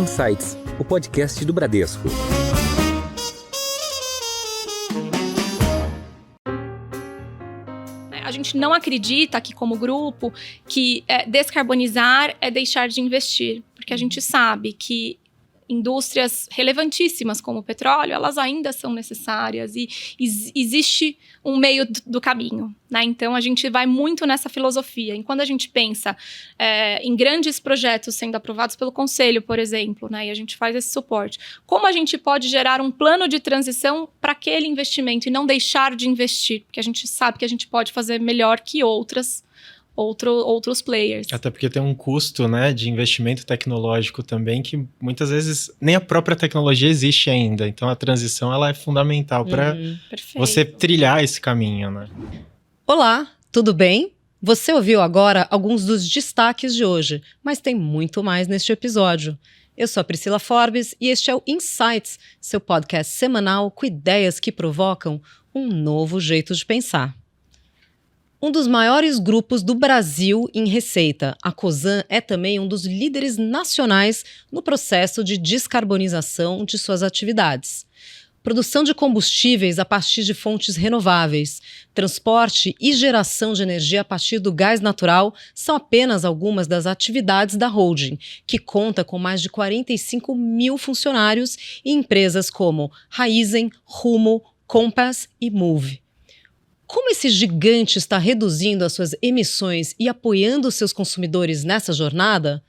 Insights, o podcast do Bradesco. A gente não acredita aqui como grupo que descarbonizar é deixar de investir, porque a gente sabe que indústrias relevantíssimas como o petróleo, elas ainda são necessárias e existe um meio do caminho, né? Então, a gente vai muito nessa filosofia. E quando a gente pensa em grandes projetos sendo aprovados pelo Conselho, por exemplo, né? E a gente faz esse suporte, como a gente pode gerar um plano de transição para aquele investimento e não deixar de investir? Porque a gente sabe que a gente pode fazer melhor que outros players. Até porque tem um custo, né, de investimento tecnológico também, que muitas vezes nem a própria tecnologia existe ainda. Então a transição ela é fundamental para você trilhar esse caminho, né? Olá, tudo bem? Você ouviu agora alguns dos destaques de hoje, mas tem muito mais neste episódio. Eu sou a Priscila Forbes e este é o Insights, seu podcast semanal com ideias que provocam um novo jeito de pensar. Um dos maiores grupos do Brasil em receita, a Cosan é também um dos líderes nacionais no processo de descarbonização de suas atividades. Produção de combustíveis a partir de fontes renováveis, transporte e geração de energia a partir do gás natural são apenas algumas das atividades da holding, que conta com mais de 45 mil funcionários e empresas como Raízen, Rumo, Compass e Move. Como esse gigante está reduzindo as suas emissões e apoiando seus consumidores nessa jornada?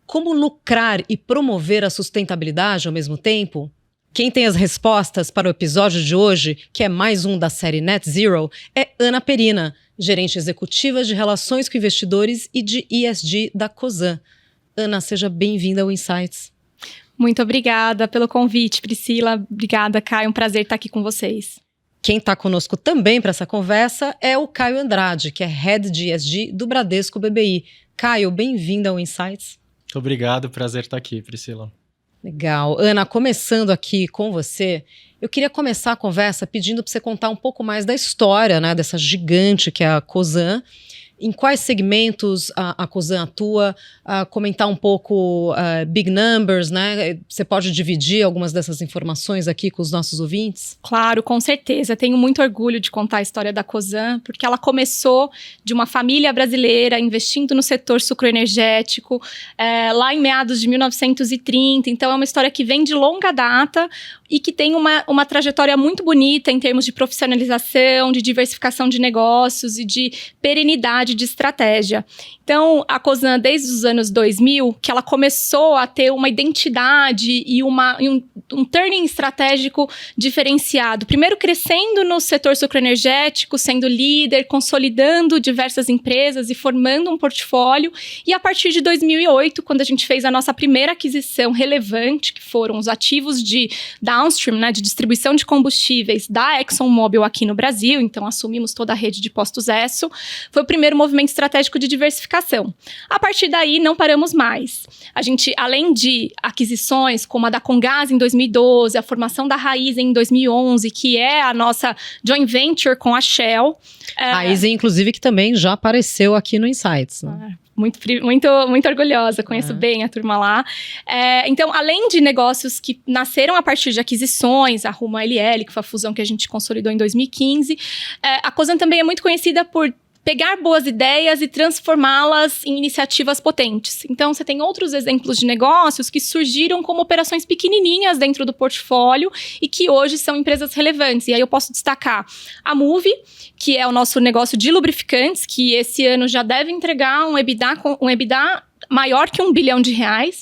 Como lucrar e promover a sustentabilidade ao mesmo tempo? Quem tem as respostas para o episódio de hoje, que é mais um da série Net Zero, é Ana Perina, gerente executiva de Relações com Investidores e de ESG da Cosan. Ana, seja bem-vinda ao Insights. Muito obrigada pelo convite, Priscila. Obrigada, Caio. Um prazer estar aqui com vocês. Quem está conosco também para essa conversa é o Caio Andrade, que é Head de ESG do Bradesco BBI. Caio, bem-vindo ao Insights. Muito obrigado, prazer estar aqui, Priscila. Legal. Ana, começando aqui com você, eu queria começar a conversa pedindo para você contar um pouco mais da história, né, dessa gigante que é a Cosan. Em quais segmentos a Cosan atua, comentar um pouco big numbers, né? Você pode dividir algumas dessas informações aqui com os nossos ouvintes? Claro, com certeza. Tenho muito orgulho de contar a história da Cosan, porque ela começou de uma família brasileira investindo no setor sucroenergético, lá em meados de 1930. Então, é uma história que vem de longa data e que tem uma trajetória muito bonita em termos de profissionalização, de diversificação de negócios e de perenidade de estratégia. Então, a Cosan, desde os anos 2000, que ela começou a ter uma identidade e um turning estratégico diferenciado. Primeiro, crescendo no setor sucroenergético, sendo líder, consolidando diversas empresas e formando um portfólio. E a partir de 2008, quando a gente fez a nossa primeira aquisição relevante, que foram os ativos de downstream, né, de distribuição de combustíveis da ExxonMobil aqui no Brasil, então assumimos toda a rede de postos Esso, foi o primeiro movimento estratégico de diversificação. A partir daí, não paramos mais. A gente, além de aquisições como a da Comgás em 2012, a formação da Raízen em 2011, que é a nossa joint venture com a Shell. A Raízen, inclusive, que também já apareceu aqui no Insights, né? Muito orgulhosa, conheço bem a turma lá. Então, além de negócios que nasceram a partir de aquisições, a Rumo LL, que foi a fusão que a gente consolidou em 2015, a Cosan também é muito conhecida por pegar boas ideias e transformá-las em iniciativas potentes. Então, você tem outros exemplos de negócios que surgiram como operações pequenininhas dentro do portfólio e que hoje são empresas relevantes. E aí eu posso destacar a Move, que é o nosso negócio de lubrificantes, que esse ano já deve entregar um EBITDA maior que R$1 bilhão,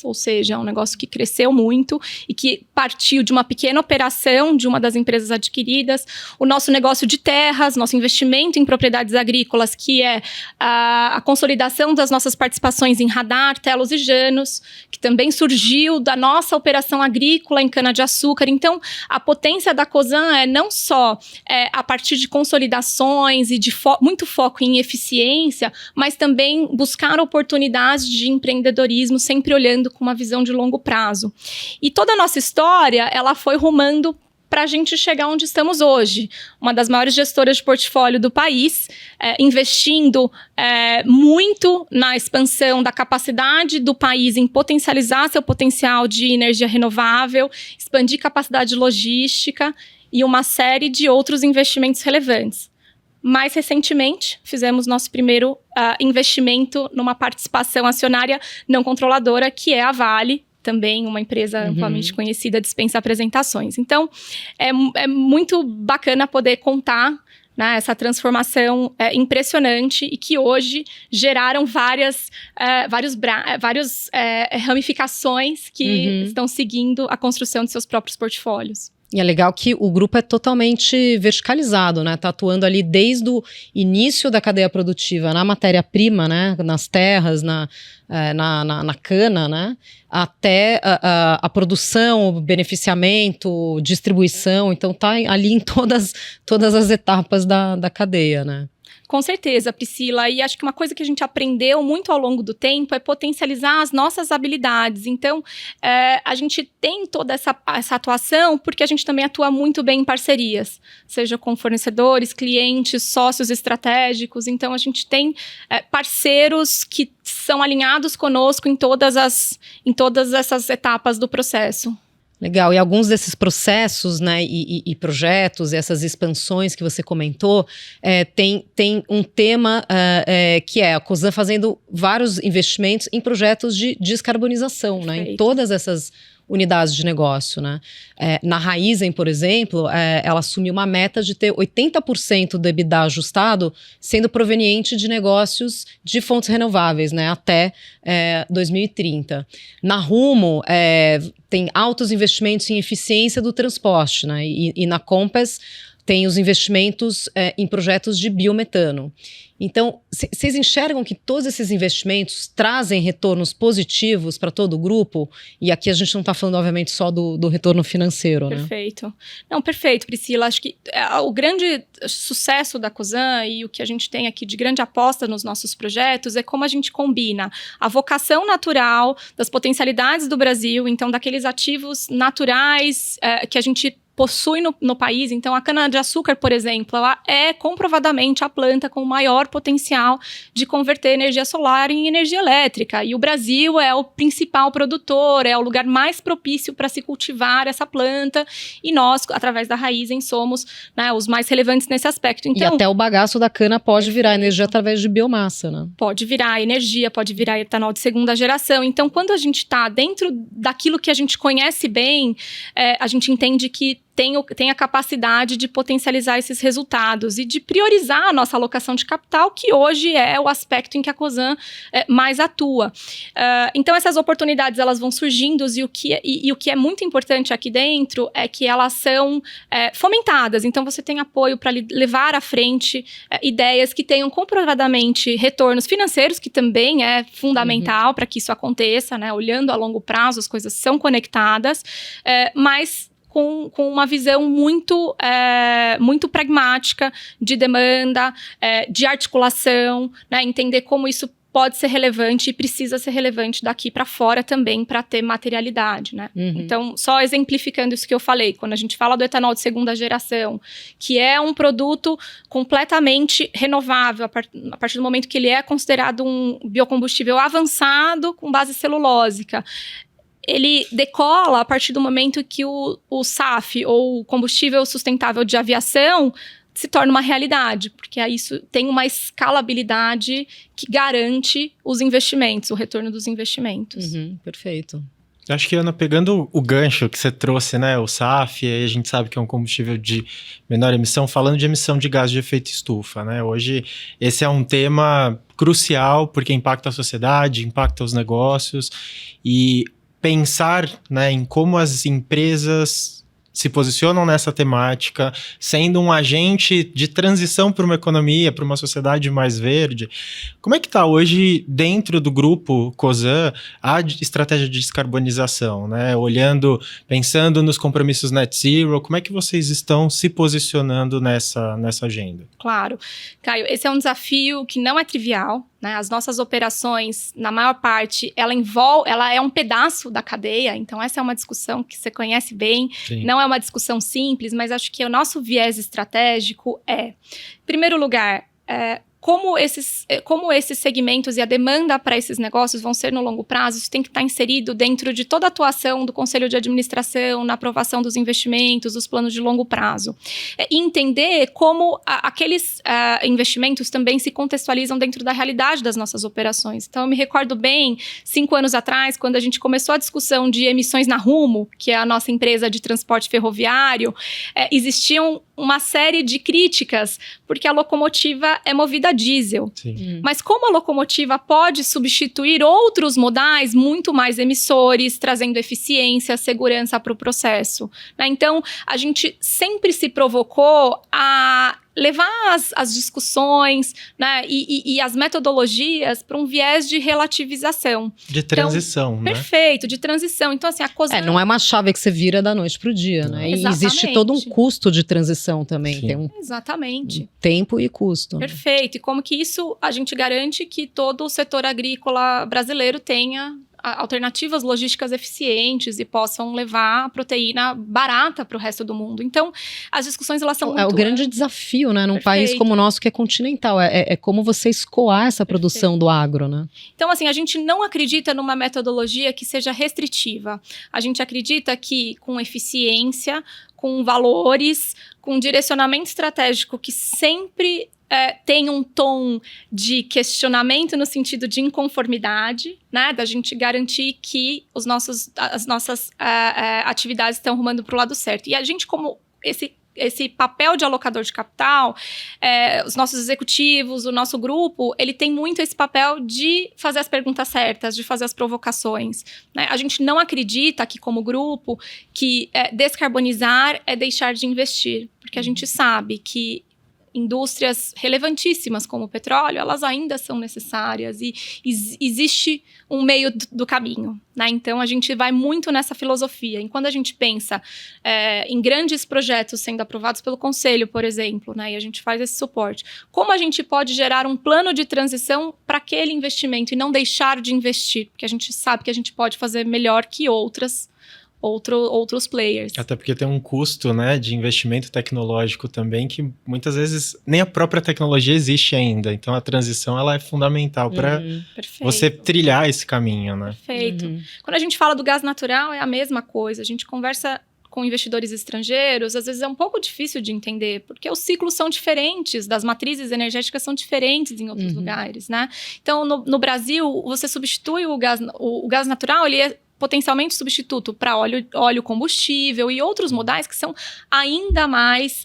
ou seja, é um negócio que cresceu muito e que partiu de uma pequena operação de uma das empresas adquiridas. O nosso negócio de terras, nosso investimento em propriedades agrícolas, que é a consolidação das nossas participações em Radar, Telos e Janos, que também surgiu da nossa operação agrícola em cana-de-açúcar. Então, a potência da Cosan é não só a partir de consolidações e de muito foco em eficiência, mas também buscar oportunidades de empreendedorismo, sempre olhando com uma visão de longo prazo. E toda a nossa história, ela foi rumando para a gente chegar onde estamos hoje. Uma das maiores gestoras de portfólio do país, investindo muito na expansão da capacidade do país em potencializar seu potencial de energia renovável, expandir capacidade logística e uma série de outros investimentos relevantes. Mais recentemente, fizemos nosso primeiro investimento numa participação acionária não controladora, que é a Vale, também uma empresa amplamente conhecida, dispensa apresentações. Então, é muito bacana poder contar, né, essa transformação impressionante e que hoje geraram várias ramificações que estão seguindo a construção de seus próprios portfólios. E é legal que o grupo é totalmente verticalizado, né? Tá atuando ali desde o início da cadeia produtiva, na matéria-prima, né? Nas terras, na cana, né? Até a produção, o beneficiamento, distribuição. Então tá ali em todas as etapas da cadeia, né? Com certeza, Priscila, e acho que uma coisa que a gente aprendeu muito ao longo do tempo é potencializar as nossas habilidades. Então, a gente tem toda essa atuação porque a gente também atua muito bem em parcerias, seja com fornecedores, clientes, sócios estratégicos. Então, a gente tem parceiros que são alinhados conosco em todas essas etapas do processo. Legal, e alguns desses processos, né, e projetos, essas expansões que você comentou, tem um tema que é a Cosan fazendo vários investimentos em projetos de descarbonização, né, em todas essas unidades de negócio, né? Na Raízen, por exemplo, ela assumiu uma meta de ter 80% do EBITDA ajustado sendo proveniente de negócios de fontes renováveis, né? Até 2030. Na Rumo, tem altos investimentos em eficiência do transporte, né? E na Compass tem os investimentos em projetos de biometano. Então, vocês enxergam que todos esses investimentos trazem retornos positivos para todo o grupo? E aqui a gente não está falando, obviamente, só do retorno financeiro, né? Perfeito. Não, perfeito, Priscila. Acho que o grande sucesso da Cosan e o que a gente tem aqui de grande aposta nos nossos projetos é como a gente combina a vocação natural das potencialidades do Brasil, então daqueles ativos naturais que a gente possui no país. Então, a cana-de-açúcar, por exemplo, ela é comprovadamente a planta com o maior potencial de converter energia solar em energia elétrica. E o Brasil é o principal produtor, é o lugar mais propício para se cultivar essa planta. E nós, através da Raízen, somos, né, os mais relevantes nesse aspecto. Então, e até o bagaço da cana pode virar energia através de biomassa, né? Pode virar energia, pode virar etanol de segunda geração. Então, quando a gente está dentro daquilo que a gente conhece bem, a gente entende que tem a capacidade de potencializar esses resultados e de priorizar a nossa alocação de capital, que hoje é o aspecto em que a Cosan mais atua. Então, essas oportunidades elas vão surgindo e o que é muito importante aqui dentro é que elas são fomentadas. Então, você tem apoio para levar à frente ideias que tenham comprovadamente retornos financeiros, que também é fundamental para que isso aconteça, né? Olhando a longo prazo, as coisas são conectadas, mas com uma visão muito pragmática de demanda, de articulação, né? Entender como isso pode ser relevante e precisa ser relevante daqui para fora também para ter materialidade, né? Então, só exemplificando isso que eu falei, quando a gente fala do etanol de segunda geração, que é um produto completamente renovável, a partir do momento que ele é considerado um biocombustível avançado com base celulósica, ele decola a partir do momento que o SAF, ou combustível sustentável de aviação, se torna uma realidade, porque aí isso tem uma escalabilidade que garante os investimentos, o retorno dos investimentos. Perfeito. Acho que, Ana, pegando o gancho que você trouxe, né, o SAF, aí a gente sabe que é um combustível de menor emissão, falando de emissão de gás de efeito estufa, né? Hoje, esse é um tema crucial, porque impacta a sociedade, impacta os negócios, e pensar, né, em como as empresas se posicionam nessa temática, sendo um agente de transição para uma economia, para uma sociedade mais verde. Como é que está hoje, dentro do grupo Cosan, a estratégia de descarbonização, né? Pensando nos compromissos net zero, como é que vocês estão se posicionando nessa agenda? Claro. Caio, esse é um desafio que não é trivial, né? As nossas operações, na maior parte, ela é um pedaço da cadeia, então essa é uma discussão que você conhece bem. Sim. Não é uma discussão simples, mas acho que o nosso viés estratégico em primeiro lugar, como esses segmentos e a demanda para esses negócios vão ser no longo prazo, isso tem que estar inserido dentro de toda a atuação do Conselho de Administração, na aprovação dos investimentos, dos planos de longo prazo. E entender como aqueles investimentos também se contextualizam dentro da realidade das nossas operações. Então, eu me recordo bem, 5 anos atrás, quando a gente começou a discussão de emissões na Rumo, que é a nossa empresa de transporte ferroviário, existiam uma série de críticas, porque a locomotiva é movida a diesel. Mas como a locomotiva pode substituir outros modais muito mais emissores, trazendo eficiência, segurança para o processo, né? Então, a gente sempre se provocou a levar as discussões, né, e as metodologias para um viés de relativização. De transição, então, né? Perfeito, de transição. Então, assim, a Cosan... Não é uma chave que você vira da noite para o dia, né? E existe todo um custo de transição também. Tem um tempo e custo. Perfeito. E como que isso a gente garante que todo o setor agrícola brasileiro tenha alternativas logísticas eficientes e possam levar a proteína barata para o resto do mundo. Então, as discussões, elas são muito... o grande desafio, né, num país como o nosso, que é continental, é como você escoar essa produção do agro, né? Então, assim, a gente não acredita numa metodologia que seja restritiva. A gente acredita que com eficiência, com valores, com direcionamento estratégico que sempre... tem um tom de questionamento no sentido de inconformidade, né? Da gente garantir que as nossas atividades estão rumando para o lado certo. E a gente, como esse papel de alocador de capital, os nossos executivos, o nosso grupo, ele tem muito esse papel de fazer as perguntas certas, de fazer as provocações, né? A gente não acredita aqui como grupo que descarbonizar é deixar de investir, porque a gente sabe que indústrias relevantíssimas como o petróleo, elas ainda são necessárias e existe um meio do caminho, né? Então, a gente vai muito nessa filosofia. E quando a gente pensa em grandes projetos sendo aprovados pelo Conselho, por exemplo, né? E a gente faz esse suporte, como a gente pode gerar um plano de transição para aquele investimento e não deixar de investir? Porque a gente sabe que a gente pode fazer melhor que outros players. Até porque tem um custo, né, de investimento tecnológico também, que muitas vezes nem a própria tecnologia existe ainda. Então, a transição, ela é fundamental para você trilhar esse caminho, né? Perfeito. Quando a gente fala do gás natural, é a mesma coisa. A gente conversa com investidores estrangeiros, às vezes é um pouco difícil de entender, porque os ciclos são diferentes, das matrizes energéticas são diferentes em outros lugares, né? Então, no Brasil, você substitui o gás natural, ele é potencialmente substituto para óleo combustível e outros modais que são ainda mais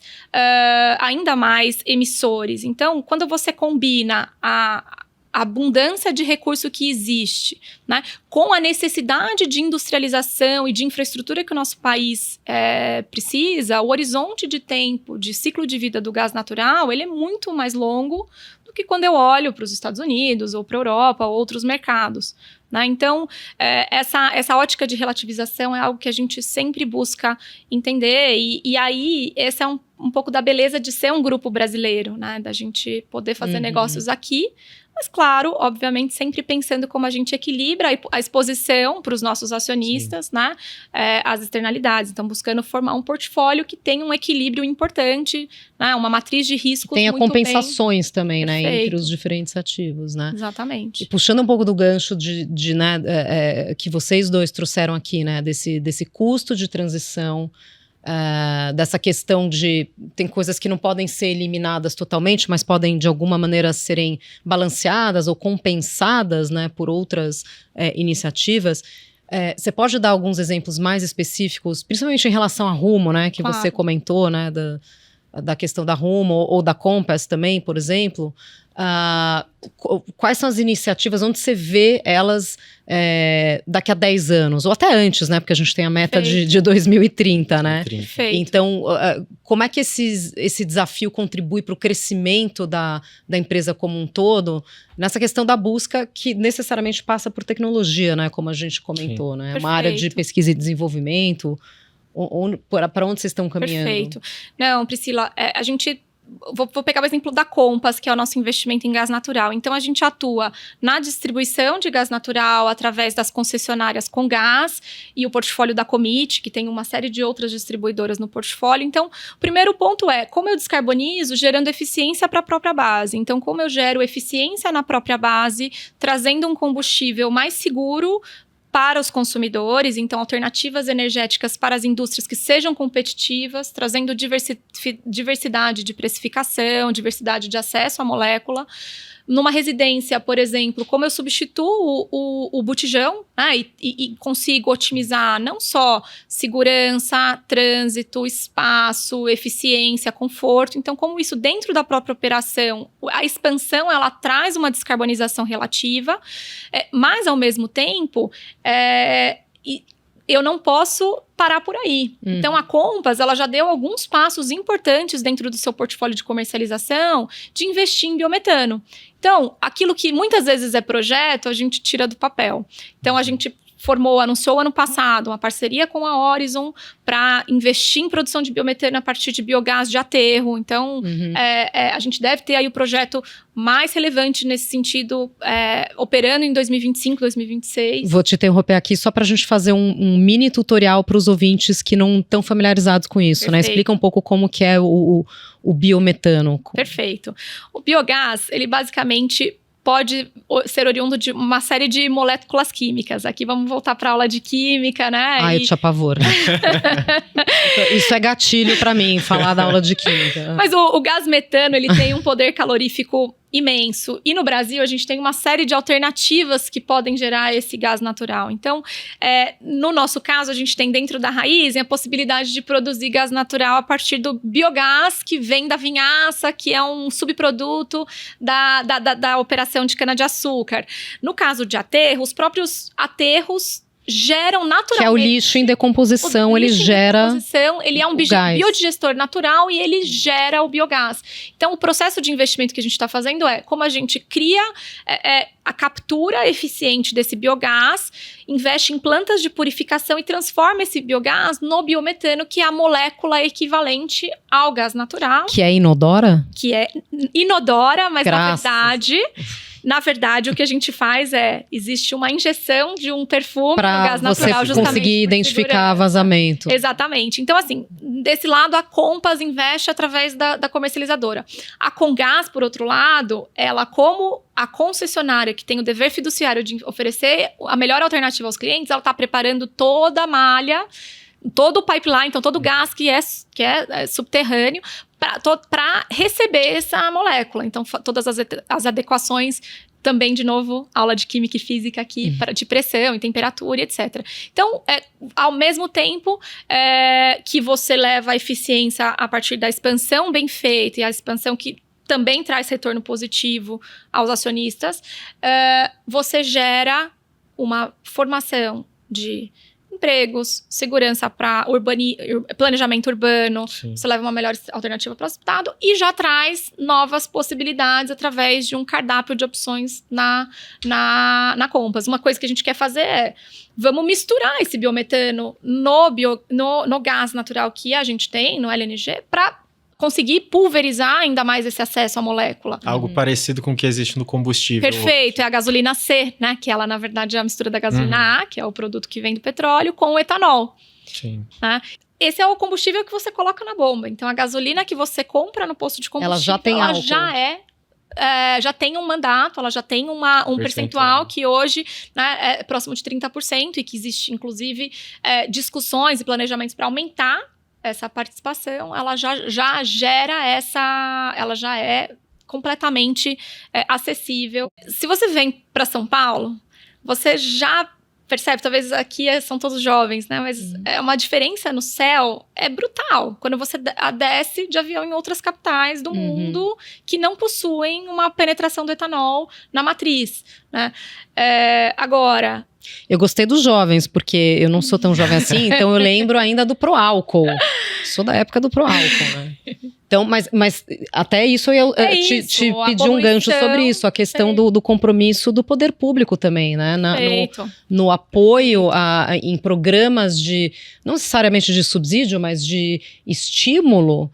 emissores. Então, quando você combina a abundância de recurso que existe, né, com a necessidade de industrialização e de infraestrutura que o nosso país precisa, o horizonte de tempo, de ciclo de vida do gás natural, ele é muito mais longo do que quando eu olho para os Estados Unidos ou para a Europa ou outros mercados, né? Então, essa ótica de relativização é algo que a gente sempre busca entender e aí esse é um pouco da beleza de ser um grupo brasileiro, né? Da gente poder fazer negócios aqui, mas claro, obviamente sempre pensando como a gente equilibra a exposição para os nossos acionistas, né? As externalidades. Então, buscando formar um portfólio que tenha um equilíbrio importante, né? Uma matriz de riscos tenha muito compensações bem. Também, né? Perfeito. Entre os diferentes ativos, né? Exatamente. E puxando um pouco do gancho que vocês dois trouxeram aqui, né? Desse custo de transição, dessa questão de... Tem coisas que não podem ser eliminadas totalmente, mas podem, de alguma maneira, serem balanceadas ou compensadas, né, por outras iniciativas. Você pode dar alguns exemplos mais específicos, principalmente em relação à Rumo, né, que você comentou, né, da questão da Rumo ou da Compass também, por exemplo. Quais são as iniciativas, onde você vê elas daqui a 10 anos, ou até antes, né? Porque a gente tem a meta de 2030, né? Perfeito. Então, como é que esse desafio contribui para o crescimento da empresa como um todo, nessa questão da busca que necessariamente passa por tecnologia, né? Como a gente comentou, né? Uma área de pesquisa e desenvolvimento, para onde vocês estão caminhando? Perfeito. Não, Priscila, a gente vou pegar o exemplo da Compass, que é o nosso investimento em gás natural. Então, a gente atua na distribuição de gás natural através das concessionárias com gás e o portfólio da Commit, que tem uma série de outras distribuidoras no portfólio. Então, o primeiro ponto é como eu descarbonizo gerando eficiência para a própria base. Então, como eu gero eficiência na própria base, trazendo um combustível mais seguro para os consumidores, então alternativas energéticas para as indústrias que sejam competitivas, trazendo diversidade de precificação, diversidade de acesso à molécula. Numa residência, por exemplo, como eu substituo o botijão, né, e consigo otimizar não só segurança, trânsito, espaço, eficiência, conforto. Então, como isso dentro da própria operação, a expansão, ela traz uma descarbonização relativa, mas, ao mesmo tempo, eu não posso parar por aí. Então, a Compass, ela já deu alguns passos importantes dentro do seu portfólio de comercialização de investir em biometano. Então, aquilo que muitas vezes é projeto, a gente tira do papel. Então, a gente anunciou ano passado uma parceria com a Horizon para investir em produção de biometano a partir de biogás de aterro. Então, a gente deve ter aí o projeto mais relevante nesse sentido, operando em 2025, 2026. Vou te interromper aqui só para a gente fazer um mini tutorial para os ouvintes que não estão familiarizados com isso, né? Explica um pouco como que é o biometano. Perfeito. O biogás, ele basicamente pode ser oriundo de uma série de moléculas químicas. Aqui vamos voltar para a aula de química, né? Ai, eu te apavoro. Isso é gatilho para mim, falar da aula de química. Mas o gás metano, ele tem um poder calorífico imenso. E no Brasil, a gente tem uma série de alternativas que podem gerar esse gás natural. Então, no nosso caso, a gente tem dentro da raiz a possibilidade de produzir gás natural a partir do biogás que vem da vinhaça, que é um subproduto da operação de cana-de-açúcar. No caso de aterro, os próprios aterros geram naturalmente... Que é o lixo em decomposição, ele gera... Ele é um biodigestor natural e ele gera o biogás. Então, o processo de investimento que a gente está fazendo é como a gente cria a captura eficiente desse biogás, investe em plantas de purificação e transforma esse biogás no biometano, que é a molécula equivalente ao gás natural. Que é inodora? Que é inodora, mas na verdade, o que a gente faz existe uma injeção de um perfume no gás natural, justamente para você conseguir identificar vazamento. Exatamente. Então, assim, desse lado, a Compass investe através da comercializadora. A Comgás, por outro lado, ela, como a concessionária que tem o dever fiduciário de oferecer a melhor alternativa aos clientes, ela está preparando toda a malha, todo o pipeline, então todo o gás que é subterrâneo, para receber essa molécula. Então, todas as adequações, também, de novo, aula de química e física aqui, de pressão e temperatura, etc. Então, ao mesmo tempo que você leva a eficiência a partir da expansão bem feita e a expansão que também traz retorno positivo aos acionistas, você gera uma formação de empregos, segurança para planejamento urbano. Sim. Você leva uma melhor alternativa para o estado e já traz novas possibilidades através de um cardápio de opções na Compass. Uma coisa que a gente quer fazer vamos misturar esse biometano no gás natural que a gente tem, no LNG, para conseguir pulverizar ainda mais esse acesso à molécula. Algo parecido com o que existe no combustível. Perfeito, é a gasolina C, né? Que ela, na verdade, é a mistura da gasolina A, que é o produto que vem do petróleo, com o etanol. Sim. Né? Esse é o combustível que você coloca na bomba. Então, a gasolina que você compra no posto de combustível, ela já tem álcool. Já tem um mandato, ela já tem um percentual que hoje, né, é próximo de 30% e que existe, inclusive, discussões e planejamentos para aumentar essa participação. Ela já gera ela já é completamente acessível. Se você vem para São Paulo, você já percebe, talvez aqui são todos jovens, né? Mas é uma diferença no céu, é brutal. Quando você desce de avião em outras capitais do mundo que não possuem uma penetração do etanol na matriz, né? Agora... Eu gostei dos jovens, porque eu não sou tão jovem assim, então eu lembro ainda do Proálcool. Sou da época do Proálcool, né? Então, mas até isso eu ia te pedir um gancho sobre isso, a questão do compromisso do poder público também, né? No apoio em programas não necessariamente de subsídio, mas de estímulo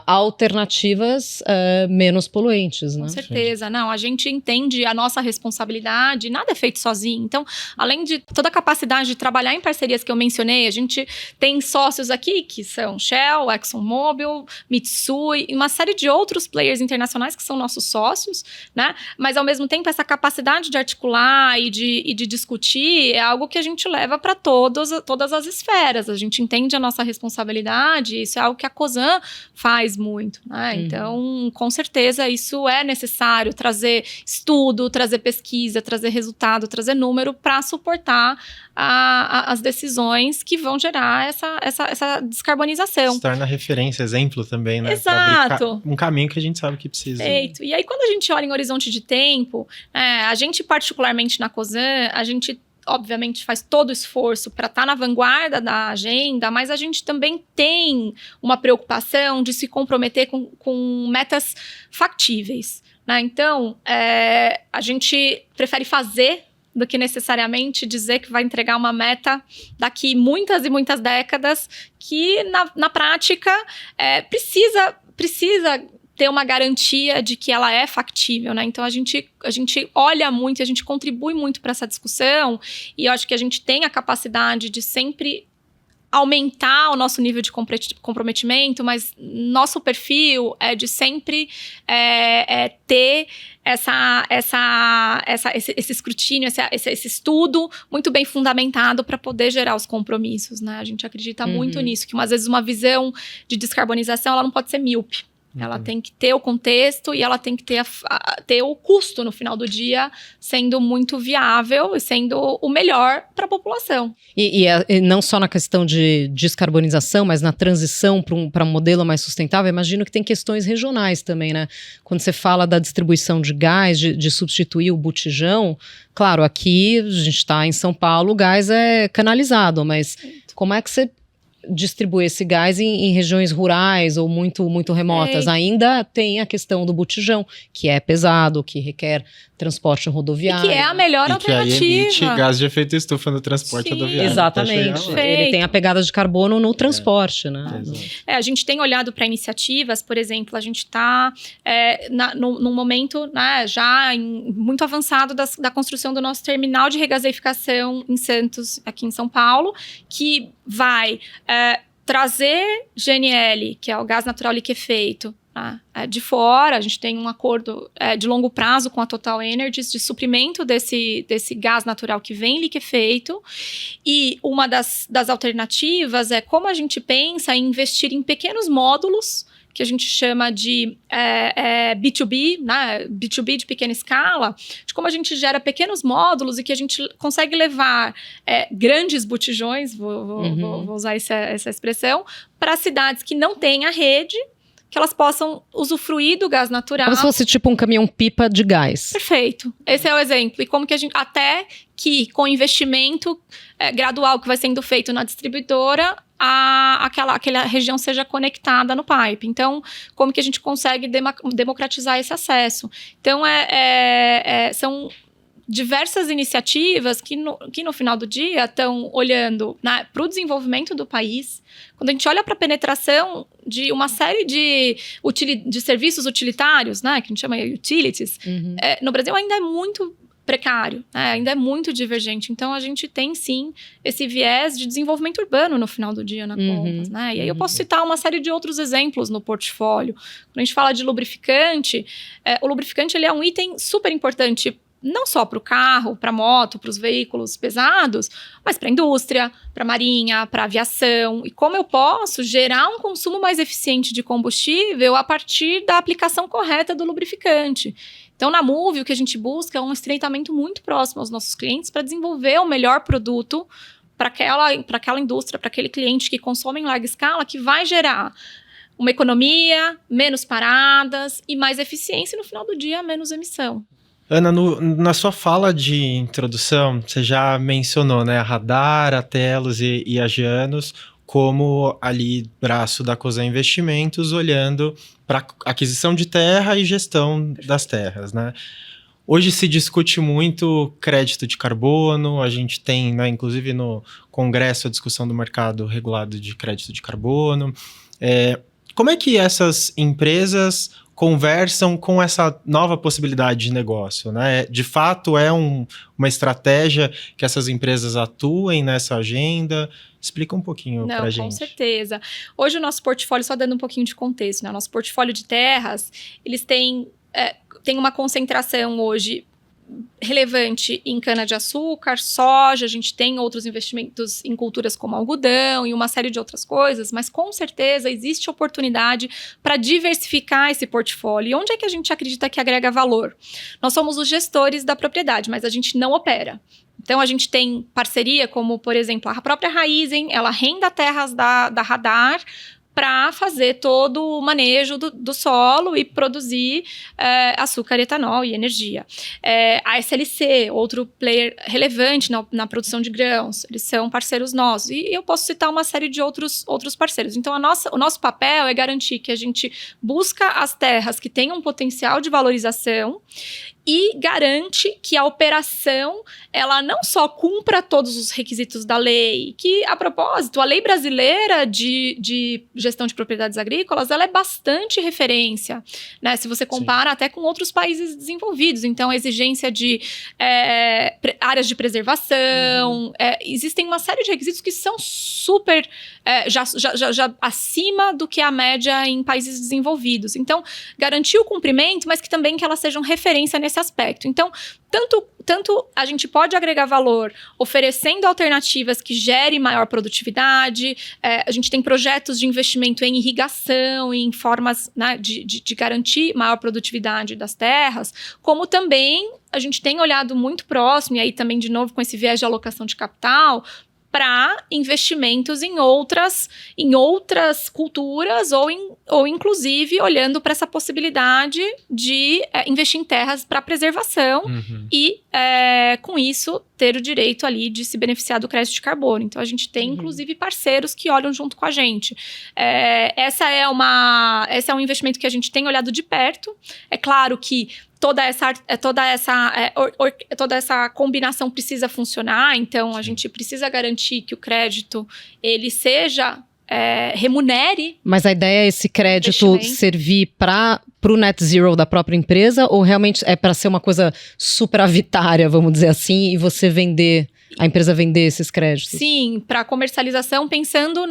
alternativas menos poluentes, né? Com certeza. Não, a gente entende a nossa responsabilidade, nada é feito sozinho. Então, além de toda a capacidade de trabalhar em parcerias que eu mencionei, a gente tem sócios aqui que são Shell, ExxonMobil, Mitsui e uma série de outros players internacionais que são nossos sócios, né? Mas, ao mesmo tempo, essa capacidade de articular e de discutir é algo que a gente leva para todas as esferas. A gente entende a nossa responsabilidade, isso é algo que a Cosan faz muito, né? Então, com certeza, isso é necessário, trazer estudo, trazer pesquisa, trazer resultado, trazer número para suportar as decisões que vão gerar essa descarbonização. Se torna referência, exemplo também, né? Exato. Um caminho que a gente sabe que precisa. Perfeito. E aí, quando a gente olha em horizonte de tempo, a gente, particularmente na Cosan, a gente obviamente faz todo o esforço para estar na vanguarda da agenda, mas a gente também tem uma preocupação de se comprometer com metas factíveis, né? Então, a gente prefere fazer do que necessariamente dizer que vai entregar uma meta daqui muitas e muitas décadas, que na prática precisa ter uma garantia de que ela é factível, né? Então, a gente olha muito, a gente contribui muito para essa discussão, e eu acho que a gente tem a capacidade de sempre aumentar o nosso nível de comprometimento, mas nosso perfil é de sempre ter esse escrutínio, esse estudo muito bem fundamentado para poder gerar os compromissos, né? A gente acredita muito nisso, que às vezes uma visão de descarbonização ela não pode ser míope. Ela tem que ter o contexto e ela tem que ter o custo no final do dia sendo muito viável e sendo o melhor para a população. E não só na questão de descarbonização, mas na transição para um modelo mais sustentável, imagino que tem questões regionais também, né? Quando você fala da distribuição de gás, de substituir o botijão, claro, aqui a gente está em São Paulo, o gás é canalizado, mas como é que você distribuir esse gás em regiões rurais ou muito, muito remotas? Ainda tem a questão do botijão, que é pesado, que requer transporte rodoviário. E que é a melhor alternativa. Que aí emite gás de efeito estufa no transporte rodoviário. Exatamente. Ele tem a pegada de carbono no transporte, né? A gente tem olhado para iniciativas, por exemplo, a gente está num momento, né, já muito avançado da construção do nosso terminal de regaseificação em Santos, aqui em São Paulo, que vai trazer GNL, que é o gás natural liquefeito, de fora. A gente tem um acordo de longo prazo com a Total Energies de suprimento desse gás natural que vem liquefeito, e uma das alternativas é como a gente pensa em investir em pequenos módulos, que a gente chama de B2B, né? B2B de pequena escala, de como a gente gera pequenos módulos e que a gente consegue levar grandes botijões, vou usar essa expressão, para cidades que não têm a rede, que elas possam usufruir do gás natural. Como se fosse tipo um caminhão-pipa de gás. Perfeito. Esse é o exemplo. E como que a gente, até que com investimento gradual que vai sendo feito na distribuidora, aquela região seja conectada no pipe. Então, como que a gente consegue democratizar esse acesso? Então, são diversas iniciativas que no final do dia estão olhando para o desenvolvimento do país. Quando a gente olha para a penetração de uma série de serviços utilitários, né, que a gente chama de utilities, no Brasil ainda é muito precário, né, ainda é muito divergente. Então, a gente tem, sim, esse viés de desenvolvimento urbano no final do dia na Compass, né? E aí eu posso citar uma série de outros exemplos no portfólio. Quando a gente fala de lubrificante, o lubrificante ele é um item super importante, não só para o carro, para a moto, para os veículos pesados, mas para a indústria, para a marinha, para a aviação. E como eu posso gerar um consumo mais eficiente de combustível a partir da aplicação correta do lubrificante. Então, na Moove, o que a gente busca é um estreitamento muito próximo aos nossos clientes para desenvolver o melhor produto para aquela indústria, para aquele cliente que consome em larga escala, que vai gerar uma economia, menos paradas e mais eficiência, e no final do dia, menos emissão. Ana, na sua fala de introdução, você já mencionou, né, a Radar, a Telos e a Janus como ali braço da Cosan Investimentos, olhando para aquisição de terra e gestão das terras, né? Hoje se discute muito crédito de carbono, a gente tem, né, inclusive no Congresso, a discussão do mercado regulado de crédito de carbono. Como é que essas empresas conversam com essa nova possibilidade de negócio, né? De fato, é uma estratégia que essas empresas atuem nessa agenda? Explica um pouquinho para a gente. Com certeza. Hoje o nosso portfólio, só dando um pouquinho de contexto, né? O nosso portfólio de terras, eles têm uma concentração hoje relevante em cana-de-açúcar, soja, a gente tem outros investimentos em culturas como algodão e uma série de outras coisas, mas com certeza existe oportunidade para diversificar esse portfólio. E onde é que a gente acredita que agrega valor? Nós somos os gestores da propriedade, mas a gente não opera. Então, a gente tem parceria como, por exemplo, a própria Raizen, ela arrenda terras da Radar para fazer todo o manejo do solo e produzir açúcar, etanol e energia. A SLC, outro player relevante na produção de grãos, eles são parceiros nossos. E eu posso citar uma série de outros parceiros. Então, o nosso papel é garantir que a gente busca as terras que têm um potencial de valorização e garante que a operação, ela não só cumpra todos os requisitos da lei, que, a propósito, a lei brasileira de gestão de propriedades agrícolas, ela é bastante referência, né? Se você compara até com outros países desenvolvidos. Então, a exigência de áreas de preservação, existem uma série de requisitos que são super, já acima do que a média em países desenvolvidos. Então, garantir o cumprimento, mas que também que elas sejam referência nesse aspecto. Então, tanto a gente pode agregar valor oferecendo alternativas que gerem maior produtividade, a gente tem projetos de investimento em irrigação, em formas, né, de garantir maior produtividade das terras, como também a gente tem olhado muito próximo, e aí também de novo com esse viés de alocação de capital, para investimentos em outras culturas ou inclusive olhando para essa possibilidade de investir em terras para preservação e com isso ter o direito ali de se beneficiar do crédito de carbono. Então a gente tem inclusive parceiros que olham junto com a gente. Esse é um investimento que a gente tem olhado de perto. É claro que toda essa combinação precisa funcionar, então a gente precisa garantir que o crédito ele seja remunere. Mas a ideia é esse crédito servir para o net zero da própria empresa, ou realmente é para ser uma coisa superavitária, vamos dizer assim, e você vender, a empresa vender esses créditos? Sim, para comercialização, pensando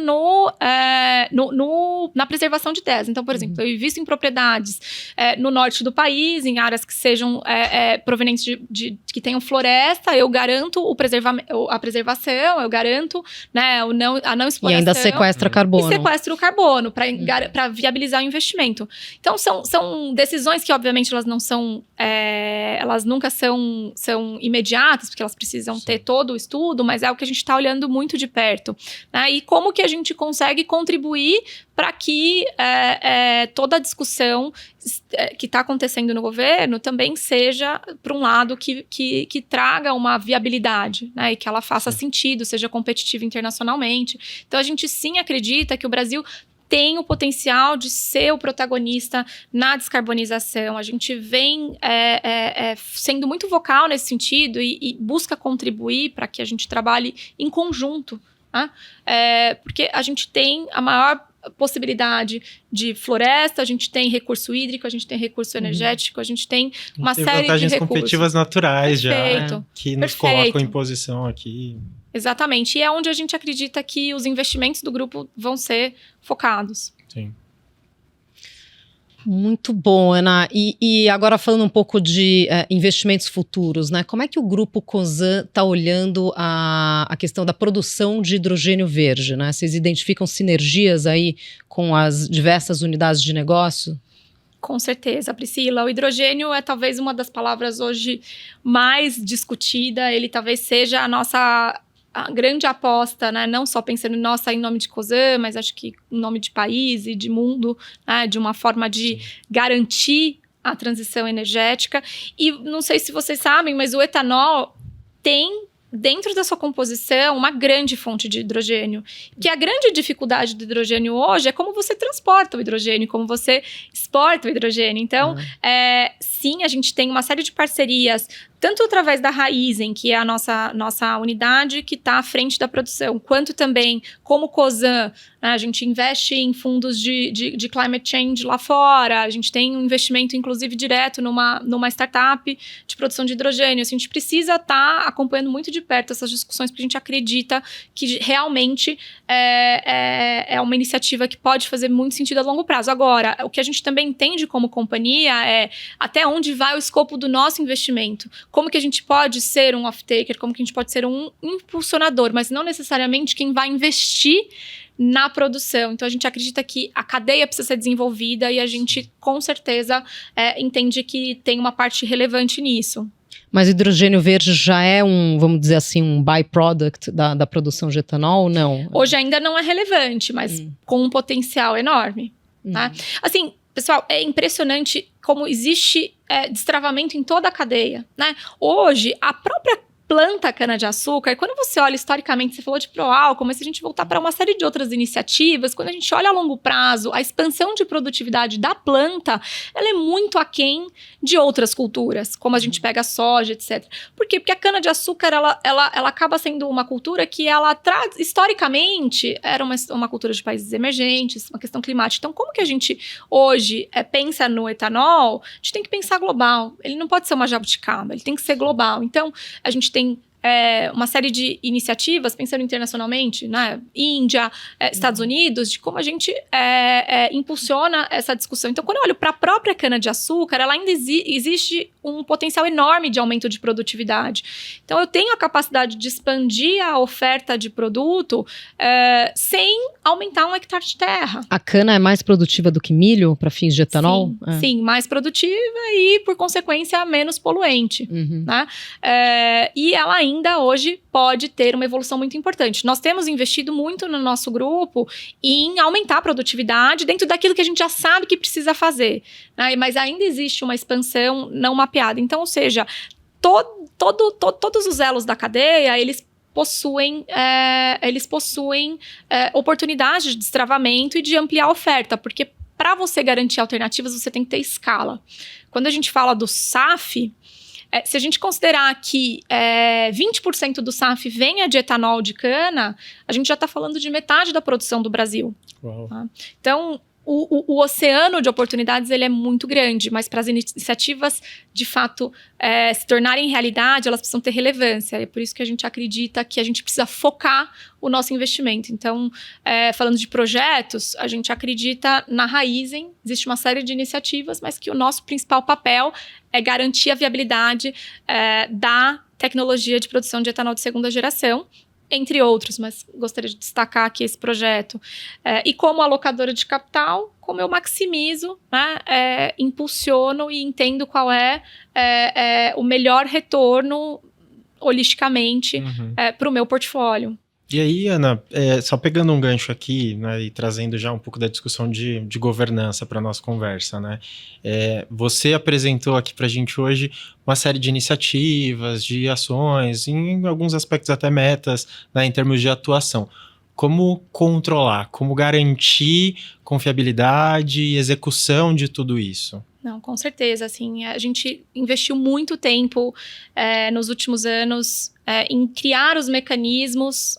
na preservação de terras. Então, por exemplo, eu invisto em propriedades no norte do país, em áreas que sejam provenientes que tenham floresta, eu garanto a preservação, eu garanto, né, a não exploração. E ainda sequestra carbono. E sequestra o carbono para viabilizar o investimento. Então, são decisões que, obviamente, elas não são... elas nunca são imediatas, porque elas precisam ter todo o estudo, mas é o que a gente está olhando muito de perto, né? E como que a gente consegue contribuir para que toda a discussão que está acontecendo no governo também seja, por um lado, que traga uma viabilidade, né? E que ela faça sentido, seja competitiva internacionalmente. Então, a gente sim acredita que o Brasil tem o potencial de ser o protagonista na descarbonização. A gente vem sendo muito vocal nesse sentido e busca contribuir para que a gente trabalhe em conjunto, né? Porque a gente tem a maior possibilidade de floresta, a gente tem recurso hídrico, a gente tem recurso energético, a gente tem uma série de recursos. Vantagens competitivas naturais. Perfeito. Já, que nos colocam em posição aqui. Exatamente, e é onde a gente acredita que os investimentos do grupo vão ser focados. Sim. Muito bom, Ana. E agora falando um pouco de investimentos futuros, né? Como é que o Grupo Cosan está olhando a questão da produção de hidrogênio verde, né? Vocês identificam sinergias aí com as diversas unidades de negócio? Com certeza, Priscila. O hidrogênio é talvez uma das palavras hoje mais discutida. Ele talvez seja a grande aposta, né? Não só pensando em nome de Cosan, mas acho que em nome de país e de mundo, né? De uma forma de garantir a transição energética. E não sei se vocês sabem, mas o etanol tem dentro da sua composição uma grande fonte de hidrogênio. Que a grande dificuldade do hidrogênio hoje é como você transporta o hidrogênio, como você exporta o hidrogênio. Então, sim, a gente tem uma série de parcerias tanto através da Raizen, que é a nossa unidade que está à frente da produção, quanto também como Cosan, né, a gente investe em fundos de climate change lá fora, a gente tem um investimento, inclusive, direto numa startup de produção de hidrogênio. Assim, a gente precisa estar acompanhando muito de perto essas discussões, porque a gente acredita que realmente é uma iniciativa que pode fazer muito sentido a longo prazo. Agora, o que a gente também entende como companhia é até onde vai o escopo do nosso investimento. Como que a gente pode ser um off-taker, como que a gente pode ser um impulsionador, mas não necessariamente quem vai investir na produção. Então, a gente acredita que a cadeia precisa ser desenvolvida e a gente, com certeza, entende que tem uma parte relevante nisso. Mas hidrogênio verde já é vamos dizer assim, um byproduct da produção de etanol ou não? Hoje ainda não é relevante, mas com um potencial enorme. Tá? Assim, pessoal, é impressionante como existe destravamento em toda a cadeia, né? Hoje, a própria planta cana-de-açúcar, quando você olha historicamente, você falou de Proálcool, mas se a gente voltar para uma série de outras iniciativas, quando a gente olha a longo prazo, a expansão de produtividade da planta, ela é muito aquém de outras culturas, como a gente pega a soja, etc. Por quê? Porque a cana-de-açúcar, ela acaba sendo uma cultura que ela traz, historicamente, era uma cultura de países emergentes, uma questão climática. Então, como que a gente hoje pensa no etanol? A gente tem que pensar global. Ele não pode ser uma jabuticaba, ele tem que ser global. Então, a gente tem uma série de iniciativas, pensando internacionalmente, né? Índia, Estados Unidos, de como a gente impulsiona essa discussão. Então, quando eu olho para a própria cana-de-açúcar, ela ainda existe um potencial enorme de aumento de produtividade. Então, eu tenho a capacidade de expandir a oferta de produto sem aumentar um hectare de terra. A cana é mais produtiva do que milho para fins de etanol? Sim, mais produtiva e, por consequência, menos poluente. Né? E ela ainda hoje pode ter uma evolução muito importante. Nós temos investido muito no nosso grupo em aumentar a produtividade dentro daquilo que a gente já sabe que precisa fazer, né? Mas ainda existe uma expansão não mapeada. Então, ou seja, todos os elos da cadeia, eles possuem oportunidades de destravamento e de ampliar a oferta, porque para você garantir alternativas, você tem que ter escala. Quando a gente fala do SAF, se a gente considerar que 20% do SAF venha de etanol de cana, a gente já está falando de metade da produção do Brasil. Tá? Então, o oceano de oportunidades ele é muito grande, mas para as iniciativas, de fato, se tornarem realidade, elas precisam ter relevância. É por isso que a gente acredita que a gente precisa focar o nosso investimento. Então, falando de projetos, a gente acredita na Raizen, existe uma série de iniciativas, mas que o nosso principal papel é garantir a viabilidade da tecnologia de produção de etanol de segunda geração, entre outros, mas gostaria de destacar aqui esse projeto. E como alocadora de capital, como eu maximizo, né, impulsiono e entendo qual é o melhor retorno holisticamente para o meu portfólio. E aí, Ana, só pegando um gancho aqui, né, e trazendo já um pouco da discussão de governança para a nossa conversa, né? Você apresentou aqui para a gente hoje uma série de iniciativas, de ações, em alguns aspectos até metas, né, em termos de atuação. Como controlar, como garantir confiabilidade e execução de tudo isso? Não, com certeza, assim, a gente investiu muito tempo nos últimos anos em criar os mecanismos,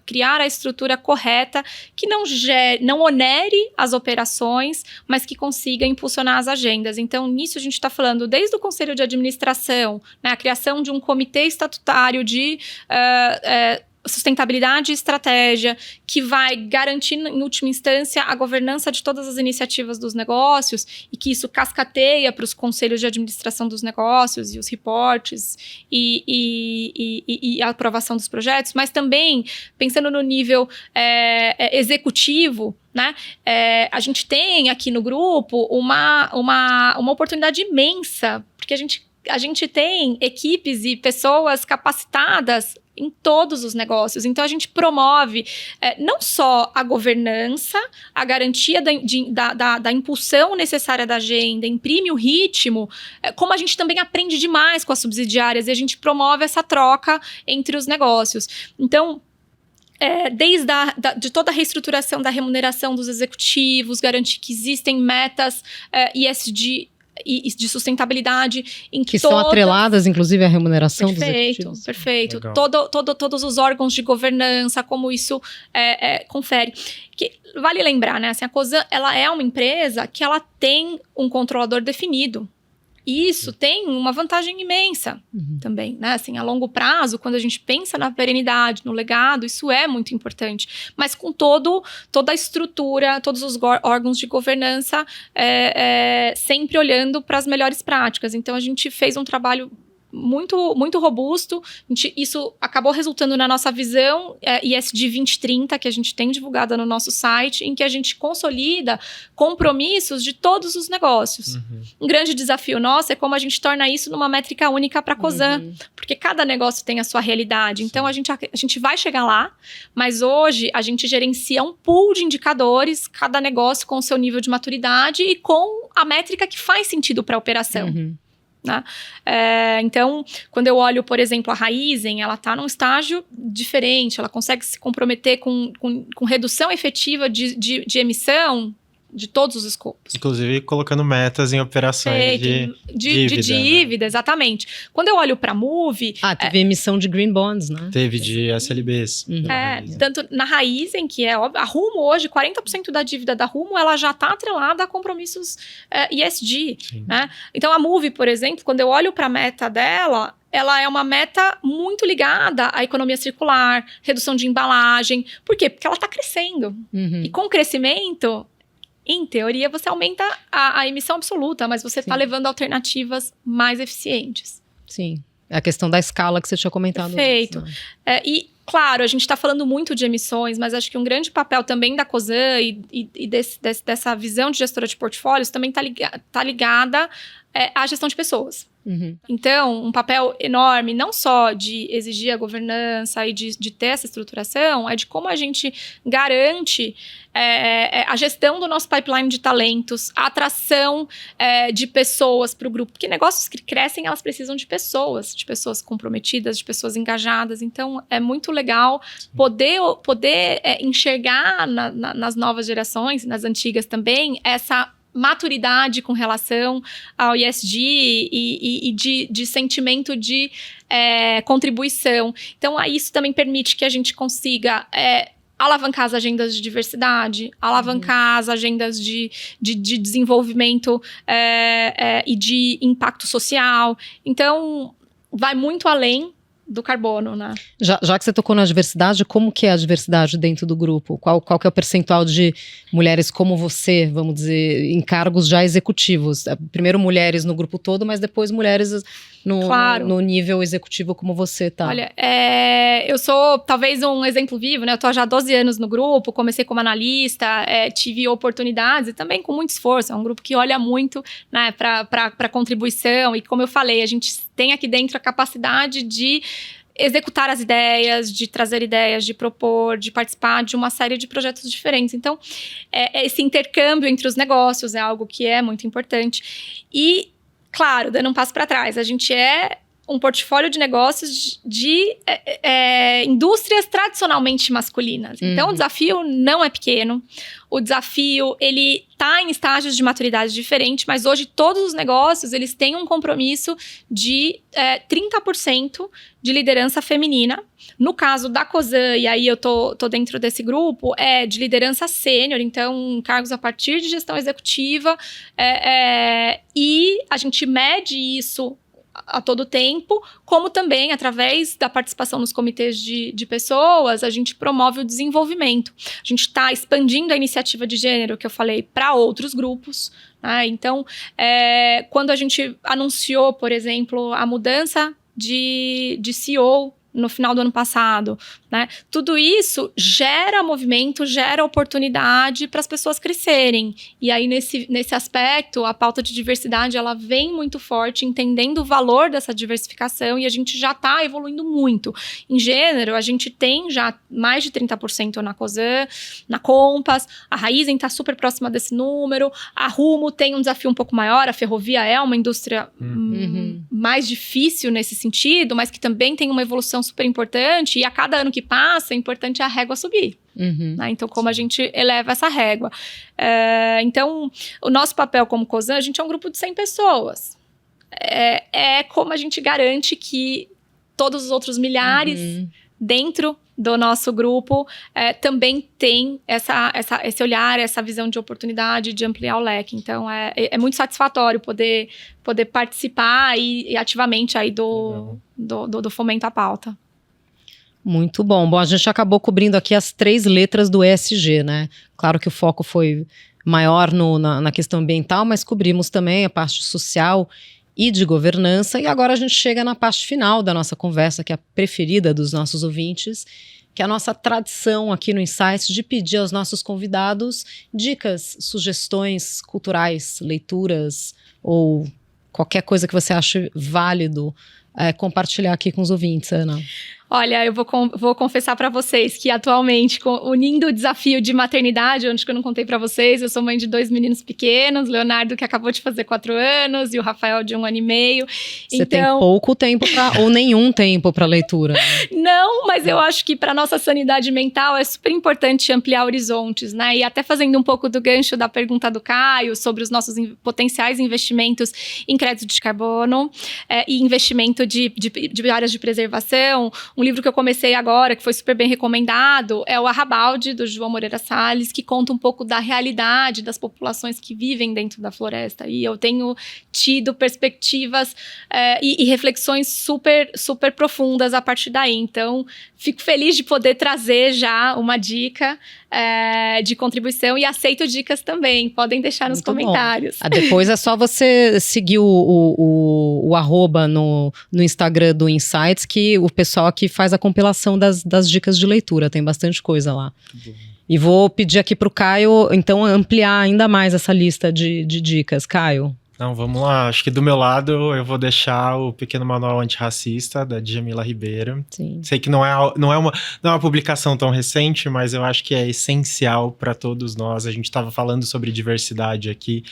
criar a estrutura correta que não onere as operações, mas que consiga impulsionar as agendas. Então, nisso a gente está falando desde o Conselho de Administração, né, a criação de um comitê estatutário de sustentabilidade e estratégia, que vai garantir, em última instância, a governança de todas as iniciativas dos negócios e que isso cascateia para os conselhos de administração dos negócios e os reportes e a aprovação dos projetos, mas também, pensando no nível executivo, né? A gente tem aqui no grupo uma oportunidade imensa, porque a gente tem equipes e pessoas capacitadas em todos os negócios. Então, a gente promove não só a governança, a garantia da impulsão necessária da agenda, imprime o ritmo, como a gente também aprende demais com as subsidiárias e a gente promove essa troca entre os negócios. Então, desde de toda a reestruturação da remuneração dos executivos, garantir que existem metas ESG e de sustentabilidade em que são atreladas, inclusive, à remuneração dos executivos. Perfeito. Legal. Todos os órgãos de governança, como isso confere. Que, vale lembrar, né? Assim, a Cosan, ela é uma empresa que ela tem um controlador definido. E isso tem uma vantagem imensa também, né? Assim, a longo prazo, quando a gente pensa na perenidade, no legado, isso é muito importante. Mas com toda a estrutura, todos os órgãos de governança sempre olhando para as melhores práticas. Então, a gente fez um trabalho muito, muito robusto. Isso acabou resultando na nossa visão ESG 2030, que a gente tem divulgada no nosso site, em que a gente consolida compromissos de todos os negócios. Um grande desafio nosso é como a gente torna isso numa métrica única para a Cosan, porque cada negócio tem a sua realidade. Então, a gente vai chegar lá, mas hoje a gente gerencia um pool de indicadores, cada negócio com o seu nível de maturidade e com a métrica que faz sentido para a operação. Né? Então, quando eu olho, por exemplo, a Raízen, ela está num estágio diferente, ela consegue se comprometer com redução efetiva de emissão de todos os escopos. Inclusive colocando metas em operações de dívida, exatamente. Quando eu olho para a Move... teve emissão de green bonds, né? Teve de SLBs. Tanto na Raízen, que é óbvio, a Rumo hoje, 40% da dívida da Rumo, ela já está atrelada a compromissos ESG. Né? Então, a Move, por exemplo, quando eu olho para a meta dela... ela é uma meta muito ligada à economia circular, redução de embalagem. Por quê? Porque ela está crescendo. E com o crescimento... em teoria, você aumenta a emissão absoluta, mas você está levando alternativas mais eficientes. Sim. É a questão da escala que você tinha comentado. Perfeito. Antes, né? E, claro, a gente está falando muito de emissões, mas acho que um grande papel também da Cosan e dessa visão de gestora de portfólios também está ligada à gestão de pessoas. Então, um papel enorme, não só de exigir a governança e de ter essa estruturação, é de como a gente garante a gestão do nosso pipeline de talentos, a atração de pessoas para o grupo. Porque negócios que crescem, elas precisam de pessoas comprometidas, de pessoas engajadas. Então, é muito legal poder enxergar nas novas gerações, nas antigas também, essa maturidade com relação ao ESG e de sentimento de contribuição. Então, isso também permite que a gente consiga alavancar as agendas de diversidade, alavancar as agendas de desenvolvimento e de impacto social. Então, vai muito além do carbono, né? Já que você tocou na diversidade, como que é a diversidade dentro do grupo? Qual que é o percentual de mulheres como você, vamos dizer, em cargos já executivos? Primeiro mulheres no grupo todo, mas depois mulheres no nível executivo como você tá. Olha, eu sou talvez um exemplo vivo, né? Eu tô já há 12 anos no grupo, comecei como analista, tive oportunidades e também com muito esforço. É um grupo que olha muito, né, para contribuição e, como eu falei, a gente tem aqui dentro a capacidade de executar as ideias, de trazer ideias, de propor, de participar de uma série de projetos diferentes. Então, esse intercâmbio entre os negócios é algo que é muito importante. E, claro, dando um passo para trás, a gente é um portfólio de negócios de indústrias tradicionalmente masculinas. Então, o desafio não é pequeno. O desafio, ele está em estágios de maturidade diferente, mas hoje todos os negócios, eles têm um compromisso de 30% de liderança feminina. No caso da Cosan, e aí eu tô dentro desse grupo, de liderança sênior, então cargos a partir de gestão executiva, e a gente mede isso a todo tempo, como também, através da participação nos comitês de pessoas, a gente promove o desenvolvimento. A gente está expandindo a iniciativa de gênero, que eu falei, para outros grupos. Né? Então, quando a gente anunciou, por exemplo, a mudança de CEO no final do ano passado, né? Tudo isso gera movimento, gera oportunidade para as pessoas crescerem. E aí, nesse aspecto, a pauta de diversidade, ela vem muito forte, entendendo o valor dessa diversificação, e a gente já está evoluindo muito. Em gênero, a gente tem já mais de 30% na Cosan, na Compass, a Raízen está super próxima desse número, a Rumo tem um desafio um pouco maior, a ferrovia é uma indústria mais difícil nesse sentido, mas que também tem uma evolução super importante, e a cada ano que passa, é importante a régua subir. Né? Então, como a gente eleva essa régua? Então, o nosso papel como Cosan, a gente é um grupo de 100 pessoas. É como a gente garante que todos os outros milhares dentro do nosso grupo também tem esse olhar, essa visão de oportunidade, de ampliar o leque. Então, é muito satisfatório poder participar e ativamente aí do fomento à pauta. Muito bom. Bom, a gente acabou cobrindo aqui as 3 letras do ESG, né? Claro que o foco foi maior na questão ambiental, mas cobrimos também a parte social e de governança. E agora a gente chega na parte final da nossa conversa, que é a preferida dos nossos ouvintes, que é a nossa tradição aqui no Insights de pedir aos nossos convidados dicas, sugestões culturais, leituras ou qualquer coisa que você ache válido compartilhar aqui com os ouvintes, Ana. Olha, eu vou confessar para vocês que atualmente, unindo o desafio de maternidade, onde que eu não contei para vocês, eu sou mãe de 2 meninos pequenos, Leonardo que acabou de fazer 4 anos e o Rafael de 1 ano e meio. Você tem pouco tempo ou nenhum tempo para leitura. Não, mas eu acho que para nossa sanidade mental é super importante ampliar horizontes, né? E até fazendo um pouco do gancho da pergunta do Caio sobre os nossos potenciais investimentos em crédito de carbono e investimento de áreas de preservação. Um livro que eu comecei agora, que foi super bem recomendado, é o Arrabalde, do João Moreira Salles, que conta um pouco da realidade das populações que vivem dentro da floresta. E eu tenho tido perspectivas e reflexões super, super profundas a partir daí. Então, fico feliz de poder trazer já uma dica de contribuição e aceito dicas também. Podem deixar nos comentários. Depois é só você seguir o arroba no Instagram do Insights, que o pessoal aqui faz a compilação das dicas de leitura. Tem bastante coisa lá. E vou pedir aqui para o Caio, então, ampliar ainda mais essa lista de dicas. Caio? Não, vamos lá. Acho que do meu lado eu vou deixar o Pequeno Manual Antirracista, da Djamila Ribeiro. Sim. Sei que não é uma publicação tão recente, mas eu acho que é essencial para todos nós. A gente estava falando sobre diversidade aqui.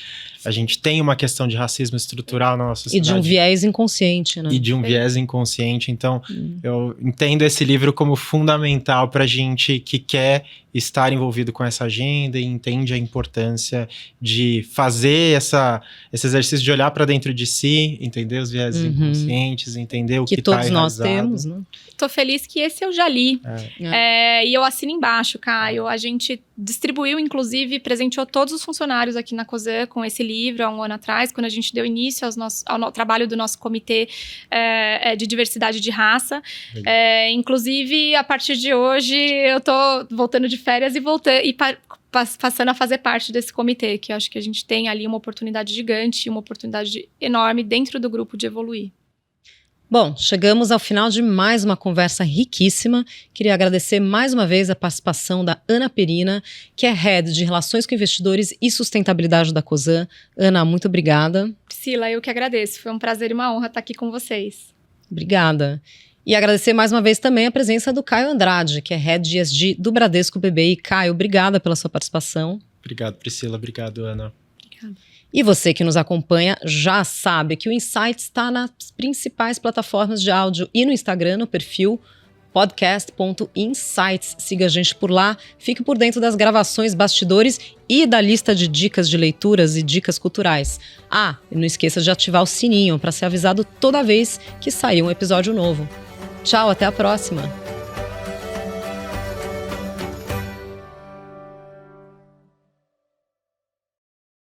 A gente tem uma questão de racismo estrutural na nossa sociedade. E de um viés inconsciente, né? E de um viés inconsciente. Então, eu entendo esse livro como fundamental para a gente que quer estar envolvido com essa agenda e entende a importância de fazer esse exercício de olhar para dentro de si, entender os viés inconscientes, entender o que está todos nós temos, né? Tô feliz que esse eu já li. E eu assino embaixo, Caio. A gente distribuiu, inclusive, presenteou todos os funcionários aqui na Cosan com esse livro há 1 ano atrás, quando a gente deu início ao trabalho do nosso comitê de diversidade de raça. Inclusive, a partir de hoje, eu tô voltando de férias e passando a fazer parte desse comitê, que eu acho que a gente tem ali uma oportunidade gigante, uma oportunidade enorme dentro do grupo de evoluir. Bom, chegamos ao final de mais uma conversa riquíssima. Queria agradecer mais uma vez a participação da Ana Perina, que é Head de Relações com Investidores e Sustentabilidade da Cosan. Ana, muito obrigada. Priscila, eu que agradeço. Foi um prazer e uma honra estar aqui com vocês. Obrigada. E agradecer mais uma vez também a presença do Caio Andrade, que é Head de ESG do Bradesco BBI. Caio, obrigada pela sua participação. Obrigado, Priscila. Obrigado, Ana. Obrigada. E você que nos acompanha já sabe que o Insights está nas principais plataformas de áudio e no Instagram, no perfil podcast.insights. Siga a gente por lá, fique por dentro das gravações, bastidores e da lista de dicas de leituras e dicas culturais. E não esqueça de ativar o sininho para ser avisado toda vez que sair um episódio novo. Tchau, até a próxima!